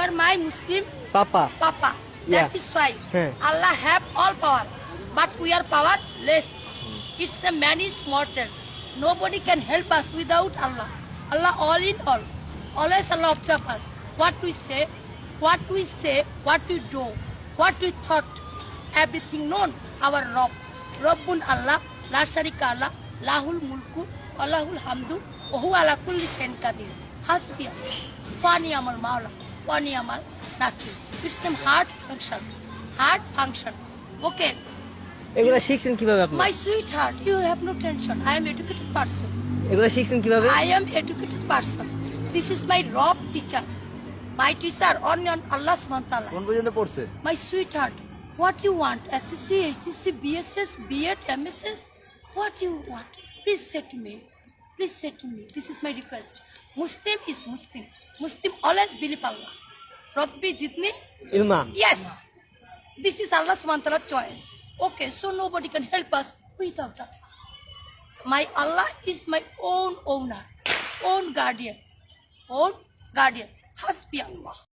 are my Muslim Papa. Papa. Yeah. That is why Yeah. Allah have all power, but we are powerless. It's the man is mortal. Nobody can help us without Allah. Allah all in all. Always Allah observe us. What we say, what we do, what we thought, everything known. Our Rabb. Rabbun Allah, La Sharika Allah, Lahul Mulku, Allahul Hamdu, Wahu ala kulli shayin qadir. Hasbi Allah. Fani amal maula, Fani amal nasir. It's them heart function. Heart function. Okay. এগুলা শিখছেন কিভাবে আপনি? My sweetheart, you have no tension. I am educated person. এগুলা শিখছেন কিভাবে? I am educated person. This is my Rob teacher. My teacher on Allah subhanahu wa ta'ala. কোন পর্যন্ত পড়ছে? My sweetheart, what you want? SSC, HSC, BSS, B.Ed, MSS? What you want? Please say to me. Please say to me. This is my request. Muslim is Muslim. Muslim always believe Allah. Rabbi Jitni? Ilma. Yes. This is Allah subhanahu wa ta'ala choice. Okay, so nobody can help us without Allah. My Allah is my own owner, own guardian, Hasbi Allah.